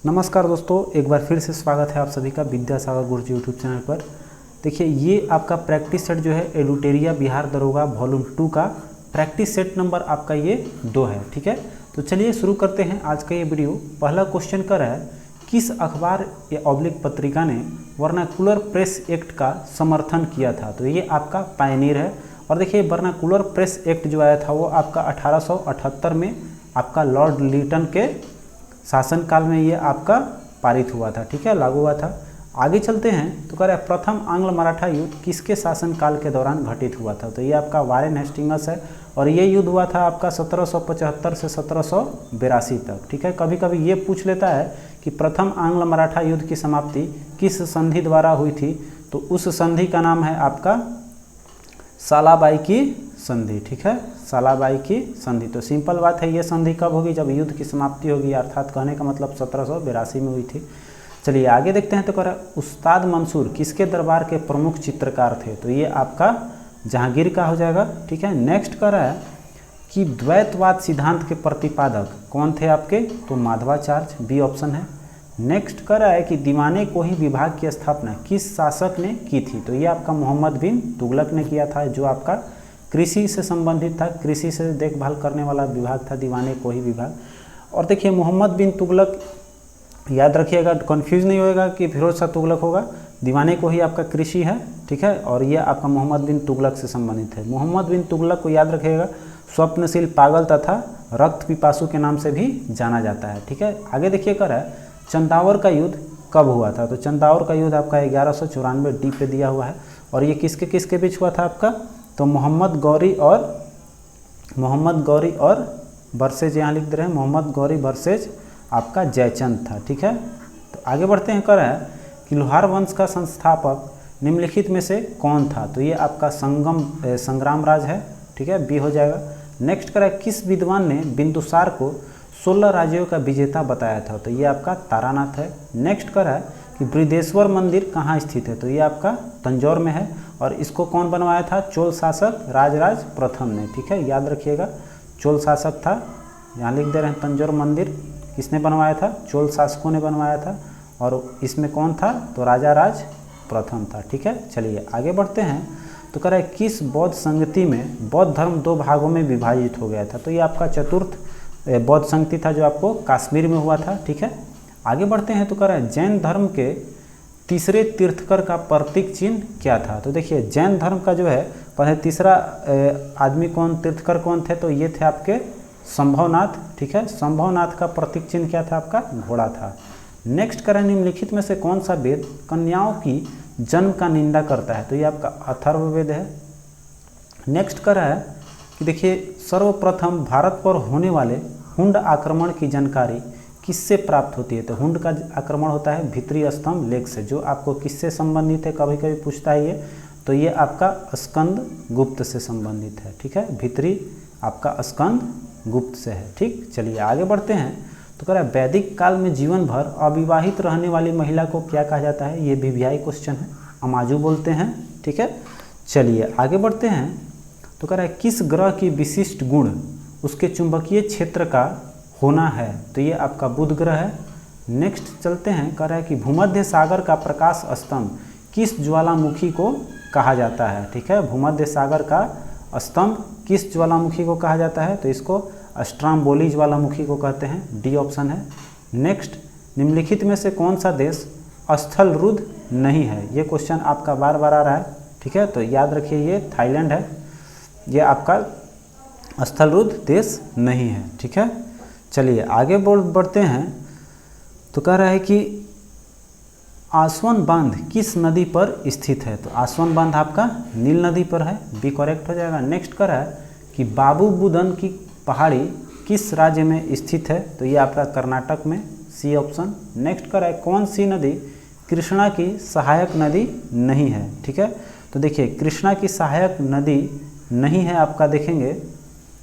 नमस्कार दोस्तों, एक बार फिर से स्वागत है आप सभी का विद्यासागर गुरुजी यूट्यूब चैनल पर। देखिए, ये आपका प्रैक्टिस सेट जो है एडुटेरिया बिहार दरोगा वॉल्यूम 2 का प्रैक्टिस सेट नंबर आपका ये 2 है। ठीक है, तो चलिए शुरू करते हैं आज का ये वीडियो। पहला क्वेश्चन कर रहा है, किस अखबार या ऑब्लिक पत्रिका ने वर्नाकुलर प्रेस एक्ट का समर्थन किया था? तो ये आपका पायनियर है। और देखिए, वर्नाकुलर प्रेस एक्ट जो आया था वो आपका 1878 में आपका लॉर्ड लिटन के शासनकाल में ये आपका पारित हुआ था। ठीक है, लागू हुआ था। आगे चलते हैं तो कह रहा है, प्रथम आंग्ल मराठा युद्ध किसके शासनकाल के दौरान घटित हुआ था? तो ये आपका वारेन हेस्टिंग्स है और ये युद्ध हुआ था आपका 1775 से 1782 तक। ठीक है, कभी कभी ये पूछ लेता है कि प्रथम आंग्ल मराठा युद्ध की समाप्ति किस संधि द्वारा हुई थी? तो उस संधि का नाम है आपका सालाबाई की संधि। ठीक है, सालाबाई की संधि। तो सिंपल बात है, ये संधि कब होगी? जब युद्ध की समाप्ति होगी, अर्थात कहने का मतलब 1782 में हुई थी। चलिए आगे देखते हैं। तो कह रहा है, उस्ताद मंसूर किसके दरबार के प्रमुख चित्रकार थे? तो ये आपका जहांगीर का हो जाएगा। ठीक है, नेक्स्ट कह रहा है कि द्वैतवाद सिद्धांत के प्रतिपादक कौन थे आपके? तो माधवाचार्य, बी ऑप्शन है। नेक्स्ट कर रहा है कि दीवाने को ही विभाग की स्थापना किस शासक ने की थी? तो ये आपका मोहम्मद बिन तुगलक ने किया था, जो आपका कृषि से संबंधित था। कृषि से देखभाल करने वाला विभाग था दीवाने को ही विभाग। और देखिए, मोहम्मद बिन तुगलक याद रखिएगा, कंफ्यूज नहीं होएगा कि फिरोज शाह तुगलक होगा। दीवाने को ही आपका कृषि है। ठीक है, और ये आपका मोहम्मद बिन तुगलक से संबंधित है। मोहम्मद बिन तुगलक को याद रखिएगा, स्वप्नशील, पागल तथा रक्त पिपासु के नाम से भी जाना जाता है। ठीक है, आगे देखिए कर रहा है, चंदावर का युद्ध कब हुआ था? तो चंदावर का युद्ध आपका 1194 डी पे दिया हुआ है। और ये किसके किसके बीच हुआ था आपका? तो मोहम्मद गौरी और वर्सेज, यहाँ लिख दे रहे हैं मोहम्मद गौरी वर्सेज आपका जयचंद था। ठीक है, तो आगे बढ़ते हैं। कह रहा है कि लोहार वंश का संस्थापक निम्नलिखित में से कौन था? तो ये आपका संग्राम राज है। ठीक है, बी हो जाएगा। नेक्स्ट कह रहा है, किस विद्वान ने बिंदुसार को 16 राज्यों का विजेता बताया था? तो ये आपका तारानाथ है। नेक्स्ट कह रहा है कि बृहदेश्वर मंदिर कहाँ स्थित है? तो ये आपका तंजौर में है। और इसको कौन बनवाया था? चोल शासक राजराज प्रथम ने। ठीक है, याद रखिएगा, चोल शासक था। यहाँ लिख दे रहे हैं, तंजौर मंदिर किसने बनवाया था? चोल शासकों ने बनवाया था। और इसमें कौन था? तो राजा राज प्रथम था। ठीक है, चलिए आगे बढ़ते हैं। तो कह रहा है, किस बौद्ध संगति में बौद्ध धर्म 2 भागों में विभाजित हो गया था? तो ये आपका चतुर्थ बौद्ध संगति था, जो आपको कश्मीर में हुआ था। ठीक है, आगे बढ़ते हैं। तो कह रहा है, जैन धर्म के तीसरे तीर्थकर का प्रतीक चिन्ह क्या था? तो देखिए, जैन धर्म का जो है पहले तीसरा आदमी कौन, तीर्थकर कौन थे? तो ये थे आपके संभवनाथ। ठीक है, संभवनाथ का प्रतीक चिन्ह क्या था? आपका घोड़ा था। नेक्स्ट कह रहा है, निम्नलिखित में से कौन सा वेद कन्याओं की जन्म का निंदा करता है? तो ये आपका अथर्ववेद है। नेक्स्ट कह रहा है कि देखिए, सर्वप्रथम भारत पर होने वाले हुंड आक्रमण की जानकारी किससे प्राप्त होती है? तो हुंड का आक्रमण होता है भित्री स्तंभ लेख से, जो आपको किससे संबंधित है? कभी कभी पूछता है ये। तो ये आपका स्कंद गुप्त से संबंधित है। ठीक है, भित्री आपका स्कंद गुप्त से है। ठीक, चलिए आगे बढ़ते हैं। तो कह रहा है, वैदिक काल में जीवन भर अविवाहित रहने वाली महिला को क्या कहा जाता है? ये वीवीआई क्वेश्चन है, अमाजू बोलते हैं। ठीक है, चलिए आगे बढ़ते हैं। तो कह रहा है, किस ग्रह की विशिष्ट गुण उसके चुंबकीय क्षेत्र का होना है? तो ये आपका बुध ग्रह है। नेक्स्ट चलते हैं। कह रहा है कि भूमध्य सागर का प्रकाश स्तंभ किस ज्वालामुखी को कहा जाता है? ठीक है, भूमध्य सागर का स्तंभ किस ज्वालामुखी को कहा जाता है? तो इसको स्ट्राम्बोली ज्वालामुखी को कहते हैं, डी ऑप्शन है। नेक्स्ट, निम्नलिखित में से कौन सा देश स्थल रुद्ध नहीं है? ये क्वेश्चन आपका बार बार आ रहा है। ठीक है, तो याद रखिए, ये थाईलैंड है। ये आपका स्थल रुद्ध देश नहीं है। ठीक है, चलिए आगे बढ़ते हैं। तो कह रहा है कि आसवन बांध किस नदी पर स्थित है? तो आसवन बांध आपका नील नदी पर है, बी करेक्ट हो जाएगा। नेक्स्ट कह रहा है कि बाबू बुदन की पहाड़ी किस राज्य में स्थित है? तो ये आपका कर्नाटक में, सी ऑप्शन। नेक्स्ट कह रहा है, कौन सी नदी कृष्णा की सहायक नदी नहीं है? ठीक है, तो देखिए, कृष्णा की सहायक नदी नहीं है आपका, देखेंगे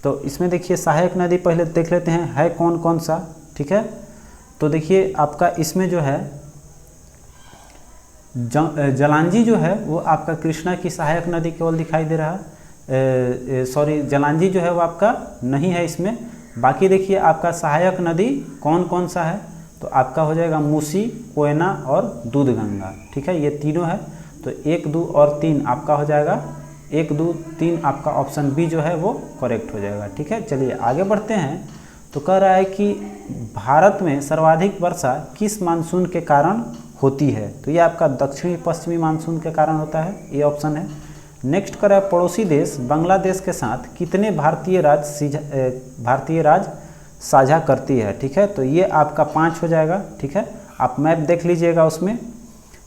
तो इसमें देखिए सहायक नदी पहले देख लेते हैं है कौन कौन सा। ठीक है, तो देखिए आपका इसमें जो है जलांजी जो है वो आपका कृष्णा की सहायक नदी केवल दिखाई दे रहा है। सॉरी, जलांजी जो है वो आपका नहीं है इसमें। बाकी देखिए आपका सहायक नदी कौन कौन सा है? तो आपका हो जाएगा मूसी, कोयना और दूधगंगा। ठीक है, ये तीनों है, तो 1, 2 और 3 आपका हो जाएगा 1, 2, 3 आपका ऑप्शन बी जो है वो करेक्ट हो जाएगा। ठीक है, चलिए आगे बढ़ते हैं। तो कह रहा है कि भारत में सर्वाधिक वर्षा किस मानसून के कारण होती है? तो ये आपका दक्षिणी पश्चिमी मानसून के कारण होता है, ये ऑप्शन है। नेक्स्ट कर रहा है पड़ोसी देश बांग्लादेश के साथ कितने भारतीय राज्य साझा करती है? ठीक है, तो ये आपका 5 हो जाएगा। ठीक है, आप मैप देख लीजिएगा उसमें।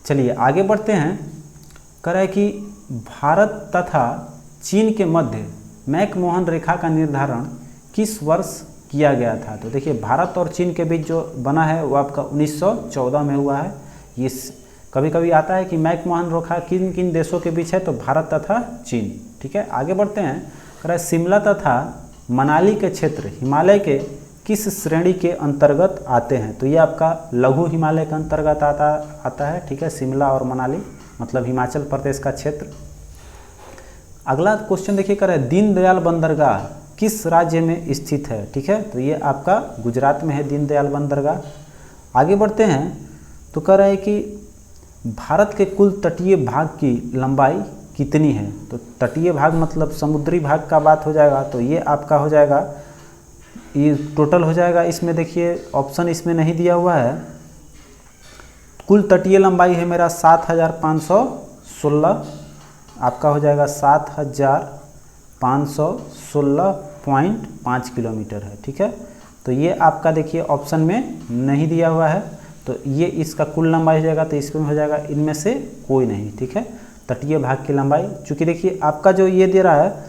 चलिए आगे बढ़ते हैं। कह रहा है कि भारत तथा चीन के मध्य मैकमोहन रेखा का निर्धारण किस वर्ष किया गया था? तो देखिए भारत और चीन के बीच जो बना है वो आपका 1914 में हुआ है। ये कभी कभी आता है कि मैकमोहन रेखा किन किन देशों के बीच है, तो भारत तथा चीन। ठीक है, आगे बढ़ते हैं। कह रहा है शिमला तथा मनाली के क्षेत्र हिमालय के किस श्रेणी के अंतर्गत आते हैं? तो ये आपका लघु हिमालय के अंतर्गत आता है। ठीक है, शिमला और मनाली मतलब हिमाचल प्रदेश का क्षेत्र। अगला क्वेश्चन देखिए, कह रहा है दीनदयाल बंदरगाह किस राज्य में स्थित है? ठीक है, तो ये आपका गुजरात में है दीनदयाल बंदरगाह। आगे बढ़ते हैं। तो कह रहा है कि भारत के कुल तटीय भाग की लंबाई कितनी है? तो तटीय भाग मतलब समुद्री भाग का बात हो जाएगा, तो ये आपका हो जाएगा, ये टोटल हो जाएगा। इसमें देखिए ऑप्शन इसमें नहीं दिया हुआ है। कुल तटीय लंबाई है मेरा 7516, आपका हो जाएगा 7516.5 किलोमीटर है। ठीक है, तो ये आपका देखिए ऑप्शन में नहीं दिया हुआ है, तो ये इसका कुल लंबाई हो जाएगा, तो इसमें हो जाएगा इनमें से कोई नहीं। ठीक है, तटीय भाग की लंबाई, चूँकि देखिए आपका जो ये दे रहा है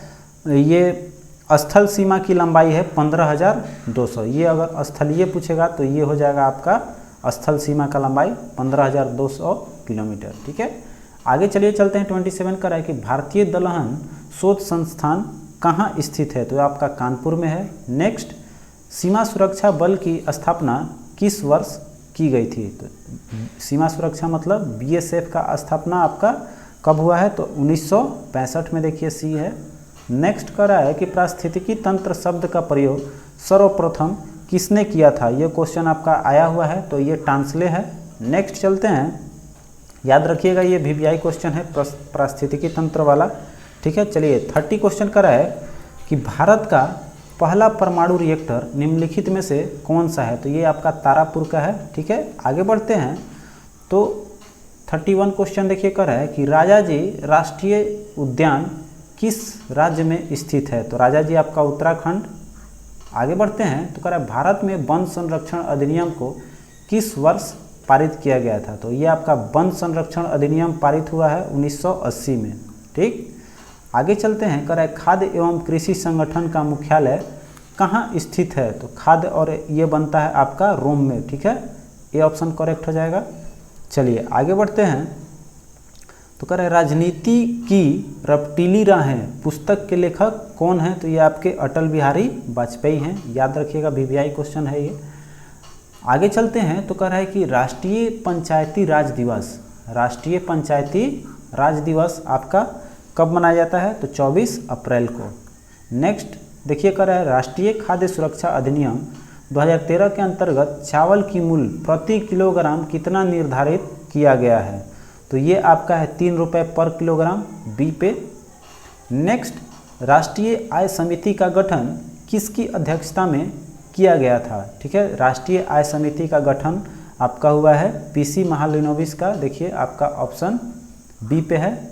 ये स्थल सीमा की लंबाई है 15,200। ये अगर स्थलीय पूछेगा तो ये हो जाएगा आपका स्थल सीमा का लंबाई 15,200 किलोमीटर। ठीक है, आगे चलिए चलते हैं। 27 का है कि भारतीय दलहन शोध संस्थान कहाँ स्थित है? तो आपका कानपुर में है। नेक्स्ट, सीमा सुरक्षा बल की स्थापना किस वर्ष की गई थी? तो सीमा सुरक्षा मतलब BSF का स्थापना आपका कब हुआ है? तो 1965 में देखिए सी है। नेक्स्ट कर रहा है कि पारिस्थितिकी तंत्र शब्द का प्रयोग सर्वप्रथम किसने किया था? ये क्वेश्चन आपका आया हुआ है, तो ये टांसले है। नेक्स्ट चलते हैं, याद रखिएगा ये VVI क्वेश्चन है पारिस्थितिकी तंत्र वाला। ठीक है, चलिए 30 क्वेश्चन कर रहा है कि भारत का पहला परमाणु रिएक्टर निम्नलिखित में से कौन सा है? तो ये आपका तारापुर का है। ठीक है, आगे बढ़ते हैं। तो 31 क्वेश्चन देखिए कर रहा है कि राजाजी राष्ट्रीय उद्यान किस राज्य में स्थित है? तो राजाजी आपका उत्तराखंड। आगे बढ़ते हैं। तो कह रहा है भारत में वन संरक्षण अधिनियम को किस वर्ष पारित किया गया था? तो ये आपका वन संरक्षण अधिनियम पारित हुआ है 1980 में। ठीक, आगे चलते हैं। कह रहा है खाद्य एवं कृषि संगठन का मुख्यालय कहाँ स्थित है? तो खाद्य और ये बनता है आपका रोम में। ठीक है, ये ऑप्शन करेक्ट हो जाएगा। चलिए आगे बढ़ते हैं। तो कह रहे हैं राजनीति की रपटीली राहें पुस्तक के लेखक कौन हैं? तो ये आपके अटल बिहारी वाजपेयी हैं, याद रखिएगा VVI क्वेश्चन है ये। आगे चलते हैं। तो कह रहा है कि राष्ट्रीय पंचायती राज दिवस आपका कब मनाया जाता है? तो 24 अप्रैल को। नेक्स्ट देखिए कह रहा है राष्ट्रीय खाद्य सुरक्षा अधिनियम 2013 के अंतर्गत चावल की मूल्य प्रति किलोग्राम कितना निर्धारित किया गया है? तो ये आपका है 3 रुपये पर किलोग्राम, बी पे। नेक्स्ट, राष्ट्रीय आय समिति का गठन किसकी अध्यक्षता में किया गया था? ठीक है, राष्ट्रीय आय समिति का गठन आपका हुआ है PC महालनोबिस का। देखिए आपका ऑप्शन बी पे है।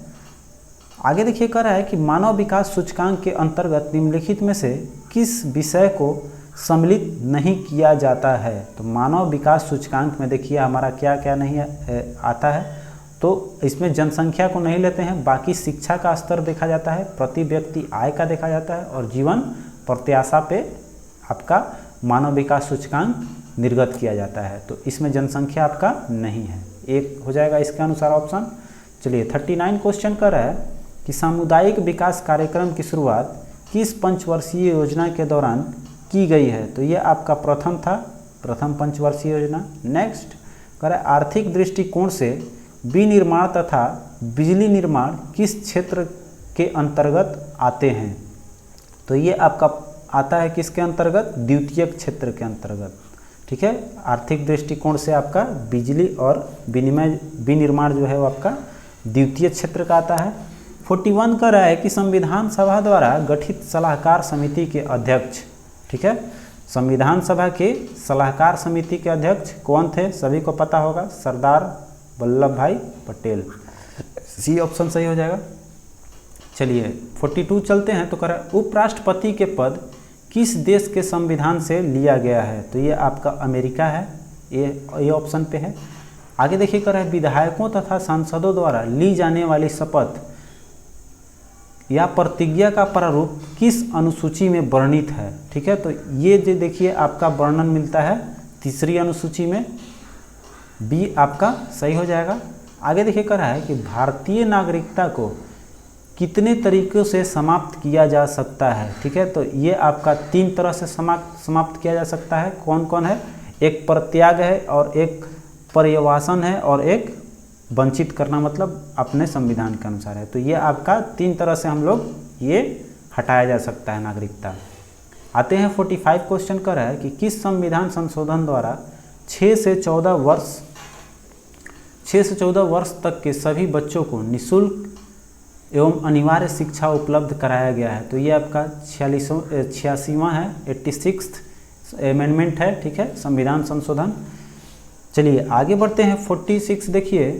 आगे देखिए कह रहा है कि मानव विकास सूचकांक के अंतर्गत निम्नलिखित में से किस विषय को सम्मिलित नहीं किया जाता है? तो मानव विकास सूचकांक में देखिए हमारा क्या क्या नहीं आता है। तो इसमें जनसंख्या को नहीं लेते हैं, बाकी शिक्षा का स्तर देखा जाता है, प्रति व्यक्ति आय का देखा जाता है और जीवन प्रत्याशा पे आपका मानव विकास सूचकांक निर्गत किया जाता है। तो इसमें जनसंख्या आपका नहीं है, एक हो जाएगा इसके अनुसार ऑप्शन। चलिए 39 क्वेश्चन कर रहा है कि सामुदायिक विकास कार्यक्रम की शुरुआत किस पंचवर्षीय योजना के दौरान की गई है? तो ये आपका प्रथम पंचवर्षीय योजना। नेक्स्ट कह रहा है आर्थिक दृष्टिकोण से विनिर्माण तथा बिजली निर्माण किस क्षेत्र के अंतर्गत आते हैं? तो ये आपका आता है किसके अंतर्गत? द्वितीयक क्षेत्र के अंतर्गत। ठीक है। आर्थिक दृष्टिकोण से आपका बिजली और विनिर्माण जो है वो आपका द्वितीय क्षेत्र का आता है। 41 कह रहा है कि संविधान सभा द्वारा गठित सलाहकार समिति के अध्यक्ष, ठीक है, संविधान सभा के सलाहकार समिति के अध्यक्ष कौन थे, सभी को पता होगा, सरदार वल्लभ भाई पटेल। सी ऑप्शन सही हो जाएगा। चलिए 42 चलते हैं। तो कह रहा है उपराष्ट्रपति के पद किस देश के संविधान से लिया गया है, तो ये आपका अमेरिका है, ये ऑप्शन पे है। आगे देखिए कह रहा है विधायकों तथा सांसदों द्वारा ली जाने वाली शपथ या प्रतिज्ञा का प्रारूप किस अनुसूची में वर्णित है, ठीक है। तो ये जो देखिए आपका वर्णन मिलता है तीसरी अनुसूची में, बी आपका सही हो जाएगा। आगे देखिए कह रहा है कि भारतीय नागरिकता को कितने तरीक़ों से समाप्त किया जा सकता है, ठीक है। तो ये आपका 3 तरह से समाप्त किया जा सकता है। कौन कौन है, एक परित्याग है और एक पर्यवसान है और एक वंचित करना, मतलब अपने संविधान के अनुसार है। तो ये आपका 3 तरह से हम लोग ये हटाया जा सकता है नागरिकता। आते हैं 45 क्वेश्चन कर रहा है कि किस संविधान संशोधन द्वारा 6 से 14 वर्ष तक के सभी बच्चों को निःशुल्क एवं अनिवार्य शिक्षा उपलब्ध कराया गया है। तो ये आपका 86वां है, 86th अमेंडमेंट है, ठीक है, संविधान संशोधन। चलिए आगे बढ़ते हैं 46 देखिए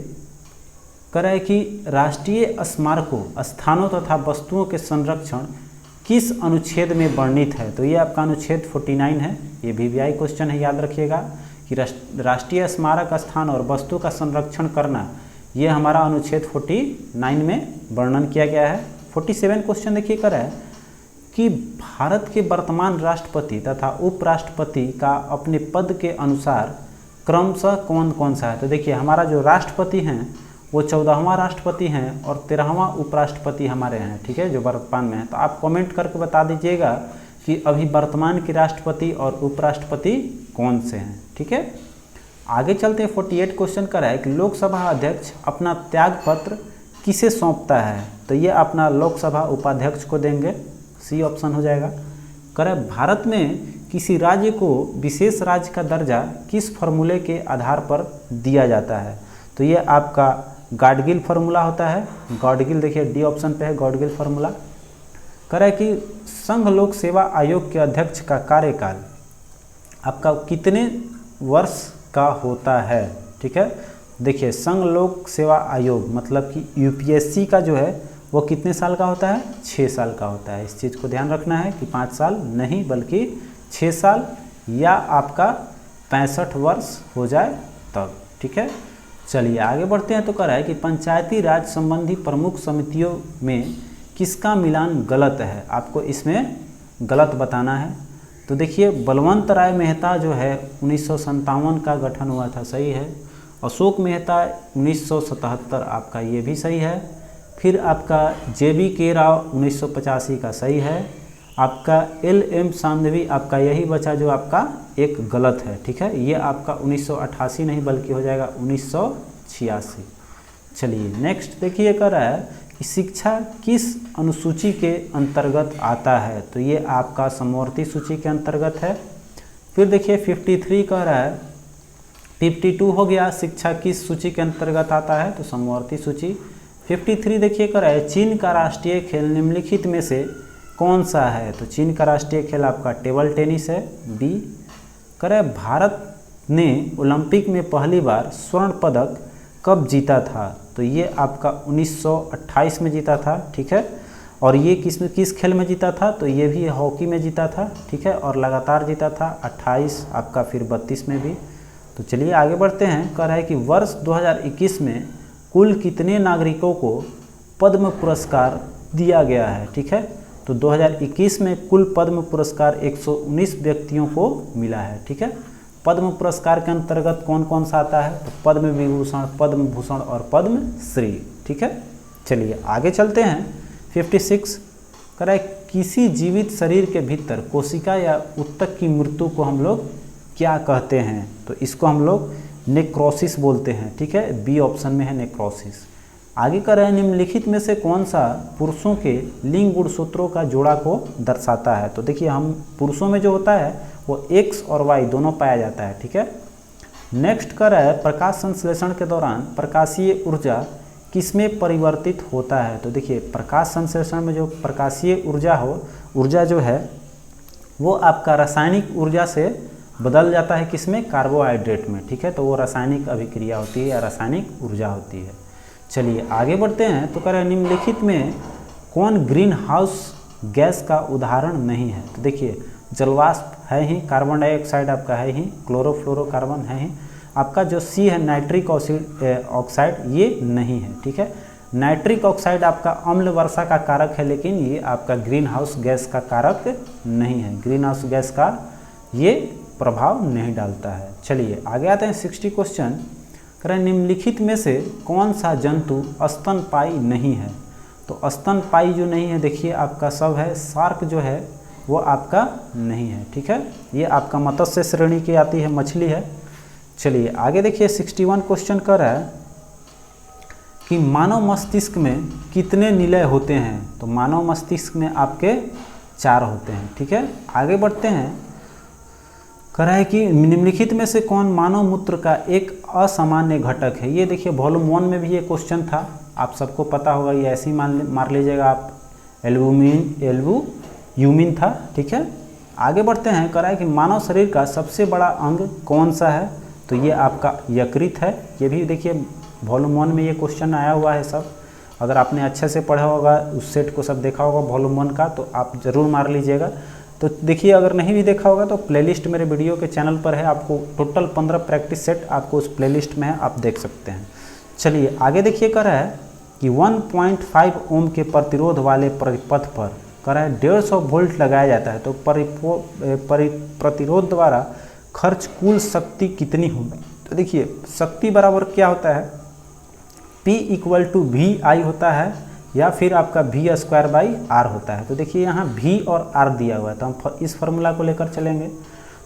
कह रहा है कि राष्ट्रीय स्मारकों, स्थानों तथा वस्तुओं के संरक्षण किस अनुच्छेद में वर्णित है। तो ये आपका अनुच्छेद 49 है। ये VVI क्वेश्चन है, याद रखिएगा कि राष्ट्रीय स्मारक, स्थान और वस्तु का संरक्षण करना, ये हमारा अनुच्छेद 49 में वर्णन किया गया है। 47 क्वेश्चन देखिए कर रहा है कि भारत के वर्तमान राष्ट्रपति तथा उपराष्ट्रपति का अपने पद के अनुसार क्रमशः कौन कौन सा है। तो देखिए हमारा जो राष्ट्रपति हैं वो 14वां राष्ट्रपति हैं और 13वां उपराष्ट्रपति हमारे हैं, ठीक है, जो वर्तमान में है। तो आप कमेंट करके बता दीजिएगा कि अभी वर्तमान के राष्ट्रपति और उपराष्ट्रपति कौन से हैं, ठीक है। आगे चलते हैं 48 क्वेश्चन का है कि लोकसभा अध्यक्ष अपना त्यागपत्र किसे सौंपता है। तो ये अपना लोकसभा उपाध्यक्ष को देंगे, सी ऑप्शन हो जाएगा। करे भारत में किसी राज्य को विशेष राज्य का दर्जा किस फार्मूले के आधार पर दिया जाता है। तो ये आपका गाडगिल फार्मूला होता है। गाडगिल देखिए डी ऑप्शन पे है, गाडगिल फार्मूला। करे कि संघ लोक सेवा आयोग के अध्यक्ष का कार्यकाल आपका कितने वर्ष का होता है, ठीक है। देखिए संघ लोक सेवा आयोग मतलब कि UPSC का जो है वो कितने साल का होता है, 6 साल का होता है। इस चीज़ को ध्यान रखना है कि 5 साल नहीं बल्कि 6 साल या आपका 65 वर्ष हो जाए तब, ठीक है। चलिए आगे बढ़ते हैं। तो कह रहा है कि पंचायती राज संबंधी प्रमुख समितियों में किसका मिलान गलत है, आपको इसमें गलत बताना है। तो देखिए बलवंत राय मेहता जो है 1957 का गठन हुआ था, सही है। अशोक मेहता 1977 आपका, ये भी सही है। फिर आपका JBK राव 1985 का सही है। आपका LM सांधवी आपका यही बचा जो आपका एक गलत है, ठीक है। ये आपका 1988 नहीं बल्कि हो जाएगा 1986। चलिए नेक्स्ट देखिए कह रहा है कि शिक्षा किस अनुसूची के अंतर्गत आता है। तो ये आपका समवर्ती सूची के अंतर्गत है। फिर देखिए 53 कह रहा है, 52 हो गया शिक्षा किस सूची के अंतर्गत आता है, तो समवर्ती सूची। 53 देखिए कह रहा है चीन का राष्ट्रीय खेल निम्नलिखित में से कौन सा है। तो चीन का राष्ट्रीय खेल आपका टेबल टेनिस है, बी। कह रहा है भारत ने ओलंपिक में पहली बार स्वर्ण पदक कब जीता था। तो ये आपका 1928 में जीता था, ठीक है। और ये किस खेल में जीता था, तो ये भी हॉकी में जीता था, ठीक है। और लगातार जीता था 28 आपका, फिर 32 में भी। तो चलिए आगे बढ़ते हैं। कह रहा है कि वर्ष 2021 में कुल कितने नागरिकों को पद्म पुरस्कार दिया गया है, ठीक है। तो 2021 में कुल पद्म पुरस्कार 119 व्यक्तियों को मिला है, ठीक है। पद्म पुरस्कार के अंतर्गत कौन कौन सा आता है, तो पद्म विभूषण, पद्म भूषण और पद्म श्री, ठीक है। चलिए आगे चलते हैं। 56 कह रहा है किसी जीवित शरीर के भीतर कोशिका या ऊतक की मृत्यु को हम लोग क्या कहते हैं। तो इसको हम लोग नेक्रोसिस बोलते हैं, ठीक है। बी ऑप्शन में है नेक्रोसिस। आगे कर रहे हैं निम्नलिखित में से कौन सा पुरुषों के लिंग गुणसूत्रों का जोड़ा को दर्शाता है। तो देखिए हम पुरुषों में जो होता है वो एक्स और वाई दोनों पाया जाता है। ठीक है, नेक्स्ट कर रहा है प्रकाश संश्लेषण के दौरान प्रकाशीय ऊर्जा किसमें परिवर्तित होता है। तो देखिए प्रकाश संश्लेषण में जो प्रकाशीय ऊर्जा जो है वो आपका रासायनिक ऊर्जा से बदल जाता है किसमें, कार्बोहाइड्रेट में। ठीक है, तो वो रासायनिक अभिक्रिया होती है या रासायनिक ऊर्जा होती है। चलिए आगे बढ़ते हैं। तो कह रहे हैं निम्नलिखित में कौन ग्रीन हाउस गैस का उदाहरण नहीं है। तो देखिए जलवाष्प है ही, कार्बन डाइऑक्साइड आपका है ही, क्लोरोफ्लोरोकार्बन है ही, आपका जो सी है नाइट्रिक ऑक्साइड ये नहीं है। ठीक है, नाइट्रिक ऑक्साइड आपका अम्ल वर्षा का कारक है, लेकिन ये आपका ग्रीन हाउस गैस का कारक नहीं है, ग्रीन हाउस गैस का ये प्रभाव नहीं डालता है। चलिए आगे आते हैं 60 क्वेश्चन। करें निम्नलिखित में से कौन सा जंतु स्तनपायी नहीं है। तो स्तनपायी जो नहीं है देखिए आपका सब है, शार्क जो है वो आपका नहीं है। ठीक है, ये आपका मत्स्य श्रेणी की आती है, मछली है। चलिए आगे देखिए 61 क्वेश्चन कर रहा है कि मानव मस्तिष्क में कितने निलय होते हैं। तो मानव मस्तिष्क में आपके 4 होते हैं। ठीक है, आगे बढ़ते हैं। कह रहा है कि निम्नलिखित में से कौन मानव मूत्र का एक असामान्य घटक है। ये देखिए वॉल्यूम 1 में भी ये क्वेश्चन था, आप सबको पता होगा, ये ऐसे ही मार लीजिएगा आप, एल्ब्यूमिन था। ठीक है, आगे बढ़ते हैं। कह रहा है कि मानव शरीर का सबसे बड़ा अंग कौन सा है। तो ये आपका यकृत है। ये भी देखिए वॉल्यूम 1 में ये क्वेश्चन आया हुआ है सब, अगर आपने अच्छे से पढ़ा होगा, उस सेट को सब देखा होगा वॉल्यूम 1 का, तो आप ज़रूर मार लीजिएगा। तो देखिए अगर नहीं भी देखा होगा तो प्लेलिस्ट मेरे वीडियो के चैनल पर है, आपको टोटल 15 प्रैक्टिस सेट आपको उस प्लेलिस्ट में है, आप देख सकते हैं। चलिए आगे देखिए कह रहा है कि 1.5 ओम के प्रतिरोध वाले परिपथ पर कह रहा है 150 वोल्ट लगाया जाता है। तो प्रतिरोध द्वारा खर्च कुल शक्ति कितनी होगी। तो देखिए शक्ति बराबर क्या होता है, P = VI होता है या फिर आपका V²/R होता है। तो देखिए यहाँ V और R दिया हुआ है, तो हम इस फार्मूला को लेकर चलेंगे।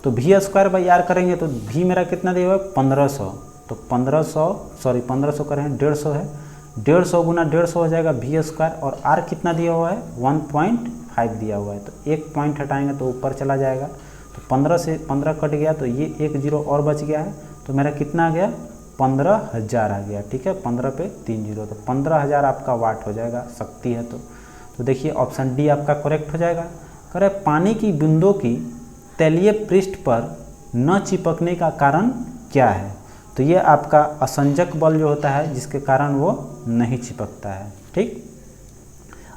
तो V²/R करेंगे तो V मेरा कितना दिया हुआ है 1500, तो 1500 करें 150 है, 150 गुना 150 हो जाएगा V², और R कितना दिया हुआ है 1.5 दिया हुआ है। तो एक पॉइंट हटाएंगे तो ऊपर चला जाएगा, तो 15 से 15 कट गया, तो ये एक 0 और बच गया है, तो मेरा कितना आ गया 15,000 आ गया। ठीक है, 15 पे 3 0, तो 15,000 आपका वाट हो जाएगा, शक्ति है। तो देखिए ऑप्शन डी आपका करेक्ट हो जाएगा। कह रहे पानी की बूंदों की तैलीय पृष्ठ पर न चिपकने का कारण क्या है। तो ये आपका असंजक बल जो होता है जिसके कारण वो नहीं चिपकता है। ठीक,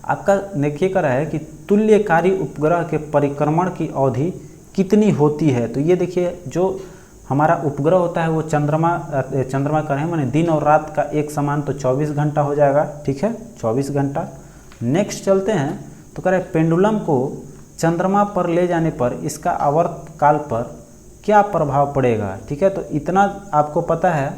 आपका देखिए कह रहा है कि तुल्यकारी उपग्रह के परिक्रमण की अवधि कितनी होती है। तो ये देखिए जो हमारा उपग्रह होता है वो चंद्रमा का है, माने दिन और रात का एक समान, तो 24 घंटा हो जाएगा। ठीक है, 24 घंटा। नेक्स्ट चलते हैं। तो कह रहे पेंडुलम को चंद्रमा पर ले जाने पर इसका आवर्तकाल पर क्या प्रभाव पड़ेगा। ठीक है, तो इतना आपको पता है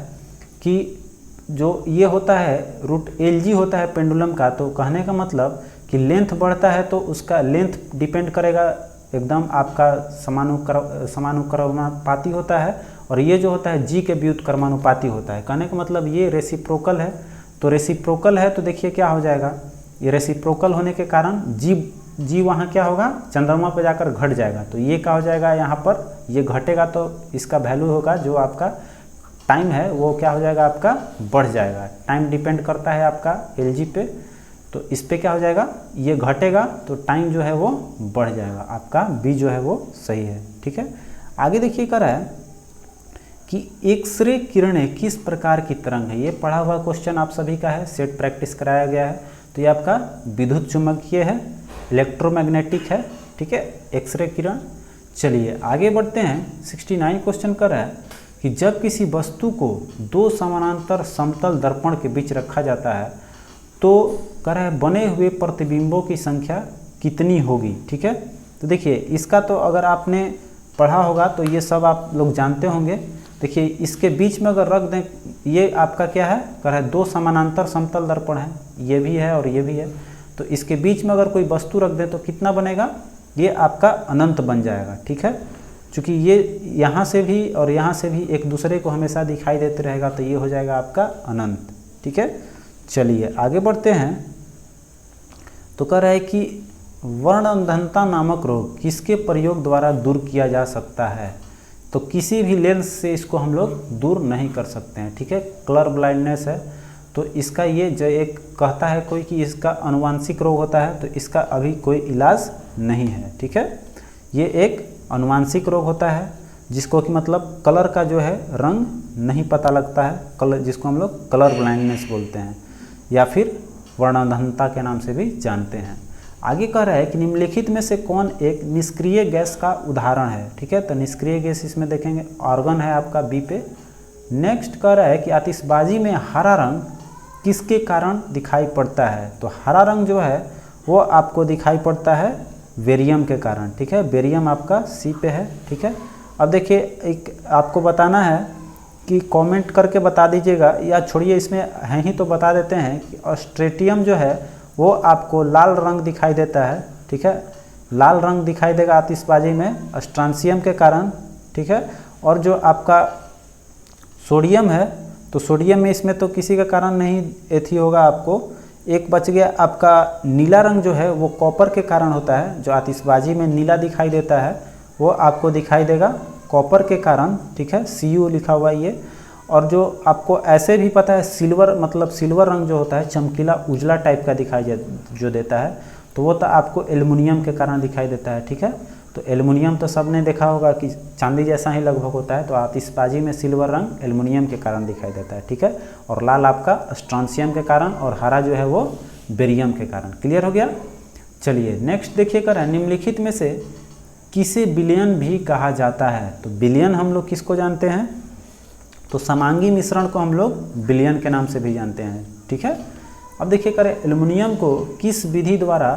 कि जो ये होता है √LG होता है पेंडुलम का, तो कहने का मतलब कि लेंथ बढ़ता है तो उसका लेंथ डिपेंड करेगा, एकदम आपका समानुक्रमानुपाती होता है, और ये जो होता है G के व्युत्क्रमानुपाती होता है। कहने का मतलब ये रेसिप्रोकल है, तो रेसिप्रोकल है तो देखिए क्या हो जाएगा, ये रेसिप्रोकल होने के कारण जी वहाँ क्या होगा चंद्रमा पर जाकर घट जाएगा, तो ये क्या हो जाएगा यहाँ पर ये घटेगा, तो इसका वैल्यू होगा जो आपका टाइम है वो क्या हो जाएगा आपका बढ़ जाएगा। टाइम डिपेंड करता है आपका LG पे, तो इस पे क्या हो जाएगा ये घटेगा, तो टाइम जो है वो बढ़ जाएगा, आपका बी जो है वो सही है। ठीक है, आगे देखिए कर रहा है कि एक्सरे किरणें किस प्रकार की तरंग है। ये पढ़ा हुआ क्वेश्चन आप सभी का है, सेट प्रैक्टिस कराया गया है। तो ये आपका विद्युत चुम्बकीय है, इलेक्ट्रोमैग्नेटिक है। ठीक है, एक्सरे किरण। चलिए आगे बढ़ते हैं। 69 क्वेश्चन कर रहा है कि जब किसी वस्तु को 2 समानांतर समतल दर्पण के बीच रखा जाता है तो कह रहा है बने हुए प्रतिबिंबों की संख्या कितनी होगी। ठीक है, तो देखिए इसका तो अगर आपने पढ़ा होगा तो ये सब आप लोग जानते होंगे। देखिए इसके बीच में अगर रख दें, ये आपका क्या है कह रहा है 2 समानांतर समतल दर्पण है, ये भी है और ये भी है, तो इसके बीच में अगर कोई वस्तु रख दें तो कितना बनेगा, ये आपका अनंत बन जाएगा। ठीक है, चूँकि ये यहाँ से भी और यहाँ से भी एक दूसरे को हमेशा दिखाई देते रहेगा, तो ये हो जाएगा आपका अनंत। ठीक है, चलिए आगे बढ़ते हैं। तो कह रहा है कि वर्णअंधता नामक रोग किसके प्रयोग द्वारा दूर किया जा सकता है? तो किसी भी लेंस से इसको हम लोग दूर नहीं कर सकते हैं, ठीक है। कलर ब्लाइंडनेस है, तो इसका ये जो एक कहता है कोई कि इसका आनुवांशिक रोग होता है, तो इसका अभी कोई इलाज नहीं है, ठीक है। ये एक आनुवांशिक रोग होता है जिसको कि मतलब कलर का जो है रंग नहीं पता लगता है, कलर जिसको हम लोग कलर ब्लाइंडनेस बोलते हैं या फिर वर्णअंधता के नाम से भी जानते हैं। आगे कह रहा है कि निम्नलिखित में से कौन एक निष्क्रिय गैस का उदाहरण है, ठीक है। तो निष्क्रिय गैस इसमें देखेंगे ऑर्गन है आपका बी पे। नेक्स्ट कह रहा है कि आतिशबाजी में हरा रंग किसके कारण दिखाई पड़ता है? तो हरा रंग जो है वो आपको दिखाई पड़ता है बेरियम के कारण, ठीक है। बेरियम आपका सी पे है, ठीक है। अब देखिए एक आपको बताना है कि कमेंट करके बता दीजिएगा, या छोड़िए इसमें है ही तो बता देते हैं कि ऑस्ट्रेटियम जो है वो आपको लाल रंग दिखाई देता है, ठीक है। लाल रंग दिखाई देगा आतिशबाजी में स्ट्रांसियम के कारण, ठीक है। और जो आपका सोडियम है, तो सोडियम में इसमें तो किसी का कारण नहीं एथी होगा आपको। एक बच गया आपका नीला रंग जो है वो कॉपर के कारण होता है, जो आतिशबाजी में नीला दिखाई देता है वो आपको दिखाई देगा कॉपर के कारण, ठीक है। Cu लिखा हुआ है ये। और जो आपको ऐसे भी पता है सिल्वर, मतलब सिल्वर रंग जो होता है चमकीला उजला टाइप का दिखाई जो देता है, तो वो तो आपको एल्युमिनियम के कारण दिखाई देता है, ठीक है। तो एल्युमिनियम तो सबने देखा होगा कि चांदी जैसा ही लगभग होता है, तो आतिशबाजी में सिल्वर रंग एल्युमिनियम के कारण दिखाई देता है, ठीक है। और लाल आपका स्ट्रांसियम के कारण और हरा जो है वो बेरियम के कारण। क्लियर हो गया। चलिए नेक्स्ट देखिए कर निम्नलिखित में से किसे विलयन भी कहा जाता है? तो विलयन हम लोग किसको जानते हैं? तो समांगी मिश्रण को हम लोग विलयन के नाम से भी जानते हैं, ठीक है। अब देखिए करें एल्युमिनियम को किस विधि द्वारा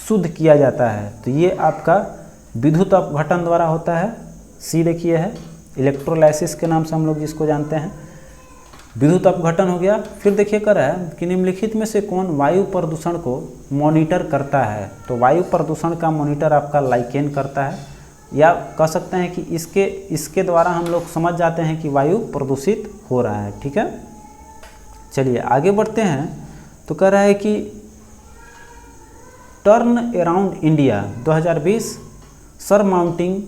शुद्ध किया जाता है? तो ये आपका विद्युत अपघटन द्वारा होता है। सी देखिए है इलेक्ट्रोलाइसिस के नाम से हम लोग जिसको जानते हैं, विद्युत अपघटन हो गया। फिर देखिए कर है कि निम्नलिखित में से कौन वायु प्रदूषण को मॉनिटर करता है? तो वायु प्रदूषण का मॉनिटर आपका लाइकेन करता है, या कह सकते हैं कि इसके द्वारा हम लोग समझ जाते हैं कि वायु प्रदूषित हो रहा है, ठीक है। चलिए आगे बढ़ते हैं। तो कह रहा है कि turn around India 2020 surmounting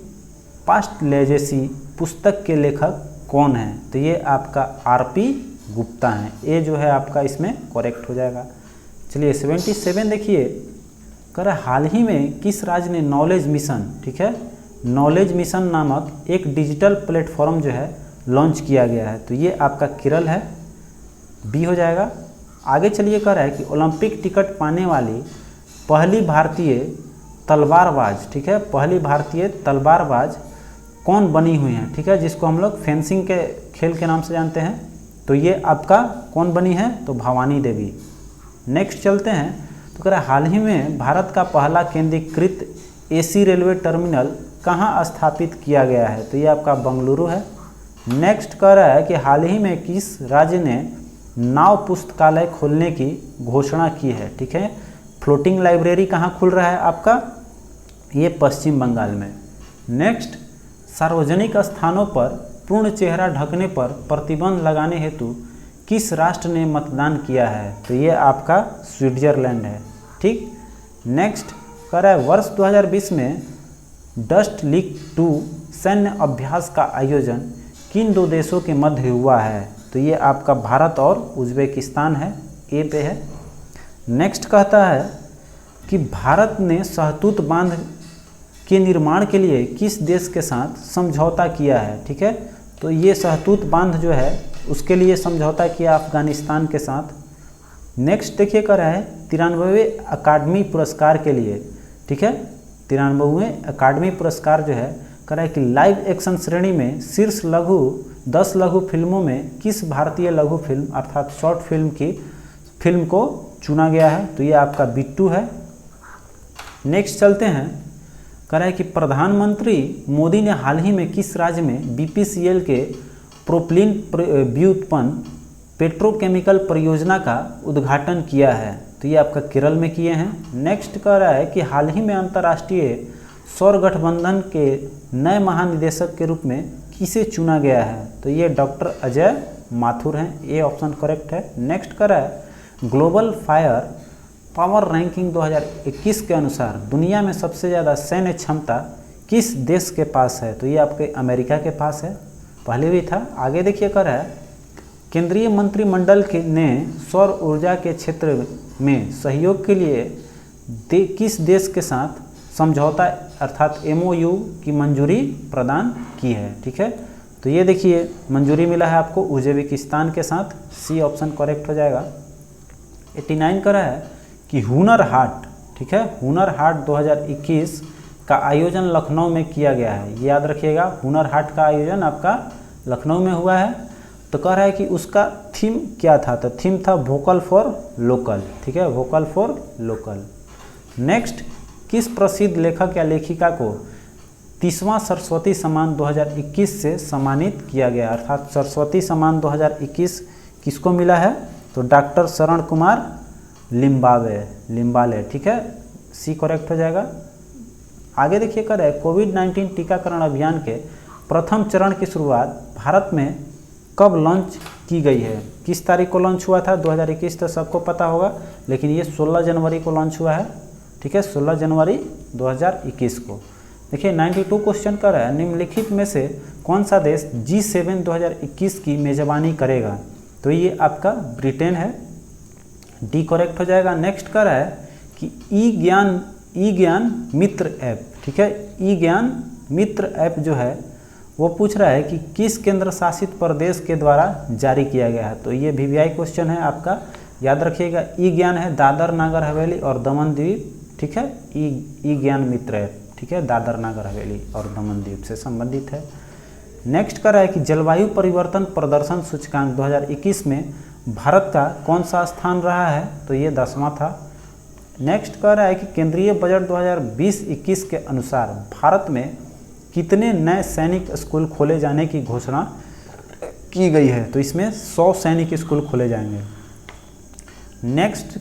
past legacy पुस्तक के लेखक कौन है? तो ये आपका आरपी गुप्ता हैं। ए जो है आपका इसमें करेक्ट हो जाएगा। चलिए 77 देखिए कह रहा है हाल ही में किस राज्य ने नॉलेज मिशन, ठीक है, नॉलेज मिशन नामक एक डिजिटल प्लेटफॉर्म जो है लॉन्च किया गया है? तो ये आपका केरल है, बी हो जाएगा। आगे चलिए कह रहा है कि ओलंपिक टिकट पाने वाली पहली भारतीय तलवारबाज, ठीक है, पहली भारतीय तलवारबाज कौन बनी हुई हैं, ठीक है, जिसको हम लोग फेंसिंग के खेल के नाम से जानते हैं। तो ये आपका कौन बनी है? तो भवानी देवी। नेक्स्ट चलते हैं। तो कह रहा है हाल ही में भारत का पहला केंद्रीकृत एसी रेलवे टर्मिनल कहाँ स्थापित किया गया है? तो ये आपका बंगलुरु है। नेक्स्ट कह रहा है कि हाल ही में किस राज्य ने नाव पुस्तकालय खोलने की घोषणा की है? ठीक है, फ्लोटिंग लाइब्रेरी कहाँ खुल रहा है आपका? ये पश्चिम बंगाल में। नेक्स्ट, सार्वजनिक स्थानों पर पूर्ण चेहरा ढकने पर प्रतिबंध लगाने हेतु किस राष्ट्र ने मतदान किया है? तो ये आपका स्विट्जरलैंड है। ठीक। नेक्स्ट कह रहा है वर्ष 2020 में डस्ट लीग 2 सैन्य अभ्यास का आयोजन किन दो देशों के मध्य हुआ है? तो ये आपका भारत और उज्बेकिस्तान है, ए पे है। नेक्स्ट कहता है कि भारत ने सहतूत बांध के निर्माण के लिए किस देश के साथ समझौता किया है? ठीक है, तो ये सहतूत बांध जो है उसके लिए समझौता किया अफगानिस्तान के साथ। नेक्स्ट देखिए कर रहा है 93वें अकादमी पुरस्कार के लिए, ठीक है, 93वें अकादमी पुरस्कार जो है कर रहा है कि लाइव एक्शन श्रेणी में शीर्ष लघु 10 लघु फिल्मों में किस भारतीय लघु फिल्म अर्थात शॉर्ट फिल्म की फिल्म को चुना गया है? तो ये आपका बिट्टू है। नेक्स्ट चलते हैं, कह रहा है कि प्रधानमंत्री मोदी ने हाल ही में किस राज्य में बीपीसीएल के प्रोपिलीन व्युत्पन्न पेट्रोकेमिकल परियोजना का उद्घाटन किया है? तो ये आपका केरल में किए हैं। नेक्स्ट कह रहा है कि हाल ही में अंतर्राष्ट्रीय सौर गठबंधन के नए महानिदेशक के रूप में किसे चुना गया है? तो ये डॉक्टर अजय माथुर हैं, ये ऑप्शन करेक्ट है। नेक्स्ट कह रहा है ग्लोबल फायर पावर रैंकिंग 2021 के अनुसार दुनिया में सबसे ज़्यादा सैन्य क्षमता किस देश के पास है? तो ये आपके अमेरिका के पास है, पहले भी था। आगे देखिए कर है, केंद्रीय मंत्रिमंडल ने सौर ऊर्जा के क्षेत्र में सहयोग के लिए किस देश के साथ समझौता अर्थात MOU की मंजूरी प्रदान की है? ठीक है, तो ये देखिए मंजूरी मिला है आपको उज्बेकिस्तान के साथ, सी ऑप्शन करेक्ट हो जाएगा। 89 का है कि हुनर हाट, ठीक है, हुनर हाट 2021 का आयोजन लखनऊ में किया गया है, ये याद रखिएगा। हुनर हाट का आयोजन आपका लखनऊ में हुआ है। तो कह रहा है कि उसका थीम क्या था? तो थीम था वोकल फॉर लोकल, ठीक है, वोकल फॉर लोकल। नेक्स्ट, किस प्रसिद्ध लेखक या लेखिका को 30वां सरस्वती सम्मान 2021 से सम्मानित किया गया? अर्थात सरस्वती सम्मान 2021 किसको मिला है? तो डॉक्टर शरण कुमार लिम्बाले, ठीक है, सी करेक्ट हो जाएगा। आगे देखिए कर है, कोविड-19 टीकाकरण अभियान के प्रथम चरण की शुरुआत भारत में कब लॉन्च की गई है? किस तारीख को लॉन्च हुआ था? 2021 तो सबको पता होगा, लेकिन ये 16 जनवरी को लॉन्च हुआ है, ठीक है, 16 जनवरी 2021 को। देखिए 92 क्वेश्चन कर रहा है, निम्नलिखित में से कौन सा देश G7 2021 की मेजबानी करेगा? तो ये आपका ब्रिटेन है, डी करेक्ट हो जाएगा। नेक्स्ट कर रहा है कि ई ज्ञान मित्र ऐप, ठीक है, ई ज्ञान मित्र ऐप जो है वो पूछ रहा है कि किस केंद्र शासित प्रदेश के द्वारा जारी किया गया है? तो ये VVI क्वेश्चन है आपका, याद रखिएगा। ई ज्ञान है दादर नागर हवेली और दमन द्वीप, ठीक है, ई ज्ञान मित्र ऐप, ठीक है, दादर नागर हवेली और दमन द्वीप से संबंधित है। नेक्स्ट कर रहा है कि जलवायु परिवर्तन प्रदर्शन सूचकांक 2021 में भारत का कौन सा स्थान रहा है? तो ये 10वां था। नेक्स्ट कह रहा है कि केंद्रीय बजट 2020-21 के अनुसार भारत में कितने नए सैनिक स्कूल खोले जाने की घोषणा की गई है? तो इसमें 100 सैनिक स्कूल खोले जाएंगे। नेक्स्ट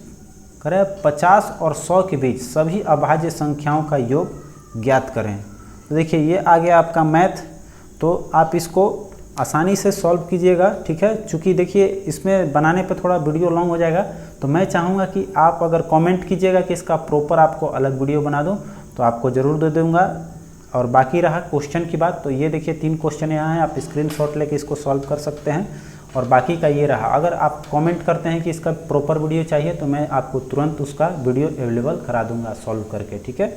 करें 50 और 100 के बीच सभी अभाज्य संख्याओं का योग ज्ञात करें। तो देखिए ये आ गया आपका मैथ, तो आप इसको आसानी से सॉल्व कीजिएगा, ठीक है। चूँकि देखिए इसमें बनाने पे थोड़ा वीडियो लॉन्ग हो जाएगा, तो मैं चाहूँगा कि आप अगर कमेंट कीजिएगा कि इसका प्रॉपर आपको अलग वीडियो बना दूँ तो आपको ज़रूर दे दूँगा। और बाकी रहा क्वेश्चन की बात, तो ये देखिए 3 क्वेश्चन यहाँ हैं, आप स्क्रीनशॉट लेके इसको सॉल्व कर सकते हैं। और बाकी का ये रहा, अगर आप कमेंट करते हैं कि इसका प्रॉपर वीडियो चाहिए तो मैं आपको तुरंत उसका वीडियो अवेलेबल करा दूंगा सॉल्व करके, ठीक है।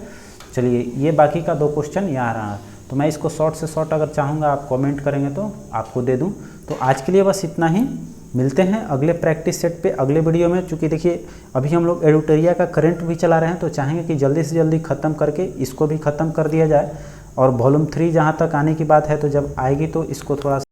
चलिए ये बाकी का 2 क्वेश्चन यहाँ रहा, तो मैं इसको शॉर्ट से शॉर्ट अगर चाहूँगा आप कमेंट करेंगे तो आपको दे दूँ। तो आज के लिए बस इतना ही, मिलते हैं अगले प्रैक्टिस सेट पे अगले वीडियो में। चूँकि देखिए अभी हम लोग एडिटोरिया का करंट भी चला रहे हैं, तो चाहेंगे कि जल्दी से जल्दी ख़त्म करके इसको भी ख़त्म कर दिया जाए। और वॉल्यूम 3 जहाँ तक आने की बात है, तो जब आएगी तो इसको थोड़ा